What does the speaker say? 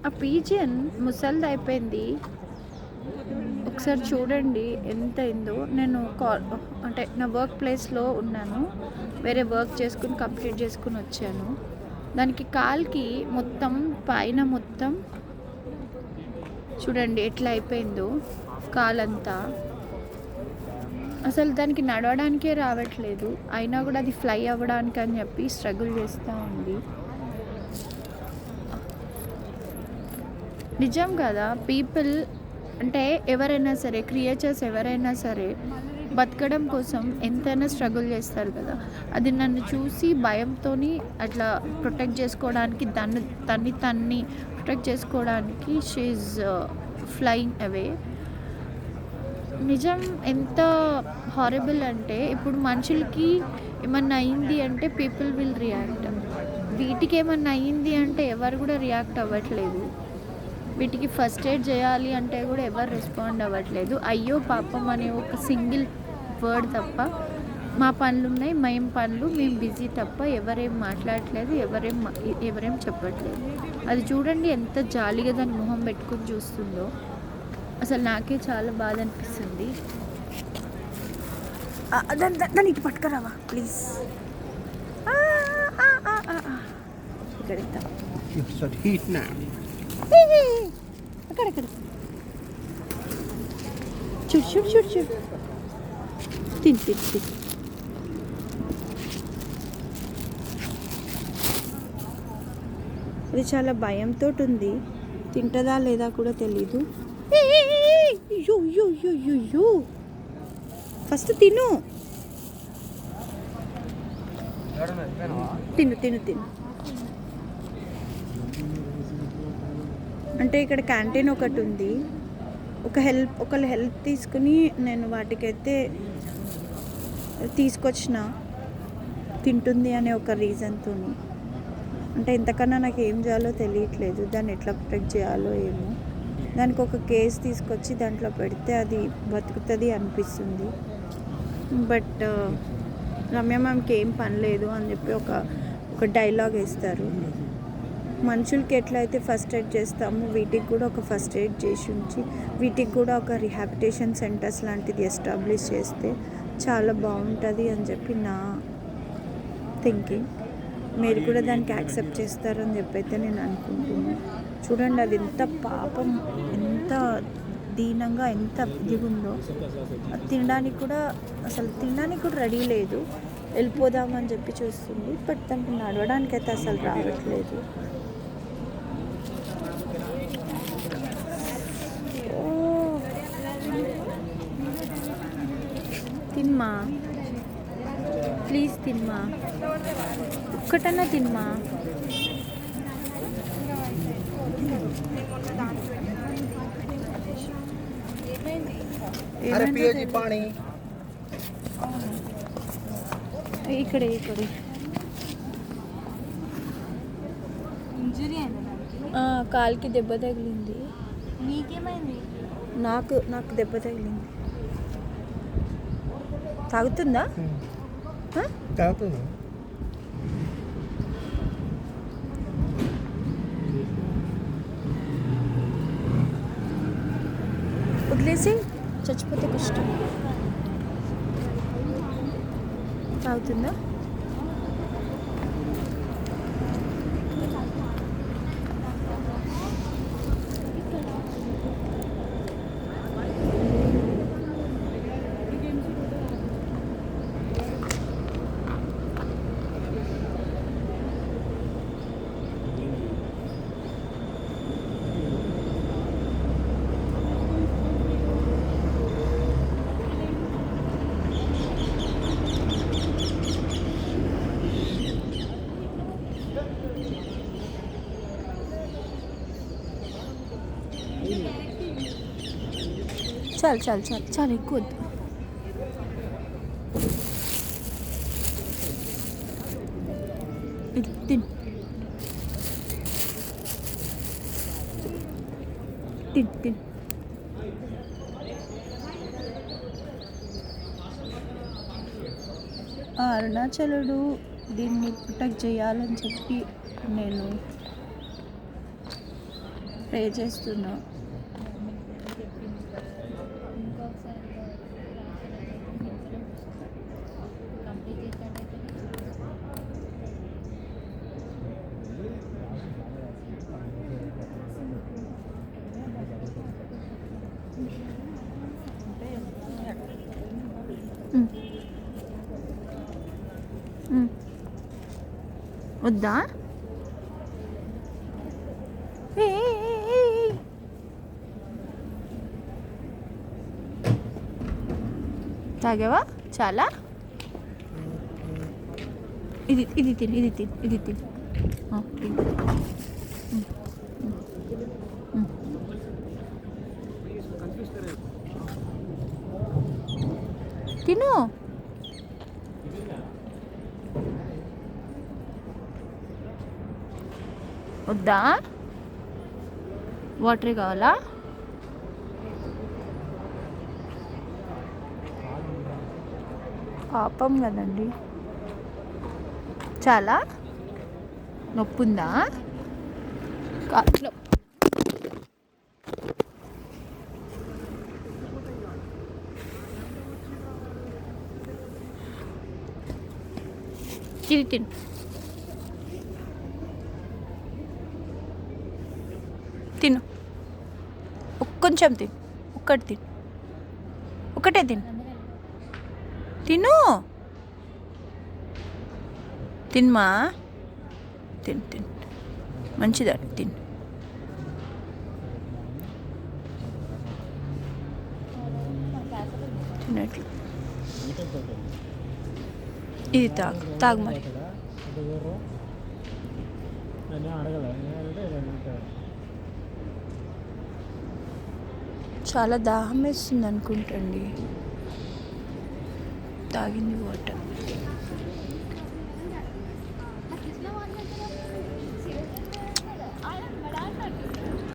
ఆ పీజియన్ ముసలిది అయిపోయింది. ఒకసారి చూడండి ఎంత అయిందో. నేను అంటే నా వర్క్ ప్లేస్లో ఉన్నాను, వేరే వర్క్ చేసుకుని కంప్లీట్ చేసుకుని వచ్చాను. దానికి కాల్కి మొత్తం పైన మొత్తం చూడండి ఎట్లా అయిపోయిందో కాలంతా. అసలు దానికి నడవడానికే రావట్లేదు, అయినా కూడా అది ఫ్లై అవ్వడానికి అని చెప్పి స్ట్రగుల్ చేస్తూ ఉంది. నిజం కదా, పీపుల్ అంటే ఎవరైనా సరే, క్రియేచర్స్ ఎవరైనా సరే బతకడం కోసం ఎంతైనా స్ట్రగుల్ చేస్తారు కదా. అది నన్ను చూసి భయంతో అట్లా ప్రొటెక్ట్ చేసుకోవడానికి, తన్ని ప్రొటెక్ట్ చేసుకోవడానికి షీఈ్ ఫ్లయింగ్ అవే. నిజం ఎంత హారబుల్ అంటే, ఇప్పుడు మనుషులకి ఏమన్నా అయింది అంటే పీపుల్ విల్ రియాక్ట్, వీటికి ఏమన్నా అయ్యింది అంటే ఎవరు కూడా రియాక్ట్ అవ్వట్లేదు. వీటికి ఫస్ట్ ఎయిడ్ చేయాలి అంటే కూడా ఎవరు రెస్పాండ్ అవ్వట్లేదు. అయ్యో పాపం అనే ఒక సింగిల్ వర్డ్ తప్ప, మా పనులు ఉన్నాయి, మేము బిజీ తప్ప ఎవరేం మాట్లాడట్లేదు, ఎవరేం చెప్పట్లేదు. అది చూడండి ఎంత జాలిగా దాని మొహం పెట్టుకొని చూస్తుందో. అసలు నాకే చాలా బాధ అనిపిస్తుంది. దాన్ని ఇటు పట్టుకురావా ప్లీజ్. ఇక్కడ అక్కడక్కడ చూడు తిని. ఇది చాలా భయంతో ఉంది, తింటదా లేదా కూడా తెలీదు. ఫస్ట్ తిను. అంటే ఇక్కడ క్యాంటీన్ ఒకటి ఉంది, ఒకళ్ళు హెల్ప్ తీసుకుని నేను వాటికైతే తీసుకొచ్చిన, తింటుంది అనే ఒక రీజన్తో. అంటే ఇంతకన్నా నాకు ఏం చేయాలో తెలియట్లేదు, దాన్ని ఎట్లా ప్రొటెక్ట్ చేయాలో ఏమో. దానికి ఒక కేస్ తీసుకొచ్చి దాంట్లో పెడితే అది బతుకుతుంది అనిపిస్తుంది. బట్ రమ్య మ్యామ్కి ఏం పని లేదు అని చెప్పి ఒక డైలాగ్ వేస్తారు. మనుషులకి ఎట్లయితే ఫస్ట్ ఎయిడ్ చేస్తామో వీటికి కూడా ఒక ఫస్ట్ ఎయిడ్ చేసి ఉంచి, వీటికి కూడా ఒక రిహాబిటేషన్ సెంటర్స్ లాంటిది ఎస్టాబ్లిష్ చేస్తే చాలా బాగుంటుంది అని చెప్పి నా థింకింగ్. మీరు కూడా దానికి యాక్సెప్ట్ చేస్తారని చెప్పి అయితే నేను అనుకుంటున్నాను. చూడండి అది ఎంత పాపం, ఎంత దీనంగా, ఎంత ఇది ఉందో. తినడానికి కూడా రెడీ లేదు, వెళ్ళిపోదామని చెప్పి చూస్తుంది. బట్ దానికి నడవడానికి అయితే అసలు రావట్లేదు. తిమ్మా ప్లీజ్, తిమ్మా, ఒక్కటన్నా తిమ్మా. ఇక్కడే కాలికి దెబ్బ తగిలింది. నీకేమైంది? నాకు దెబ్బ తగిలింది. తాగుతుందా? తాగుతుంది. వదిలేసి చచ్చిపోతే కష్టం. తాగుతుందా? చాలు ఎక్కువ వద్దు. ఇది తిను. అరుణాచలుడు దీన్ని ప్రొటెక్ట్ చేయాలని చెప్పి నేను ప్రే చేస్తున్నా. వద్దా? తాగావా చాలా? ఇది ఇది తిని ఇది తిని ఇది తిని తిను. వద్దా? వాటర్ కావాలా? పాపం కదండి. చాలా నొప్పి ఉందా? ఇది తిను. తిను, కొంచెం తిను, ఒక్కటి తిను, ఒకటే తిను. తిను తిన్మా, తిను తిను, మంచిదాన్ని తిను. తినట్లు ఇది తాగు, తాగు మరి. చాలా దాహం వేస్తుంది అనుకుంటండి. తాగింది వాటర్.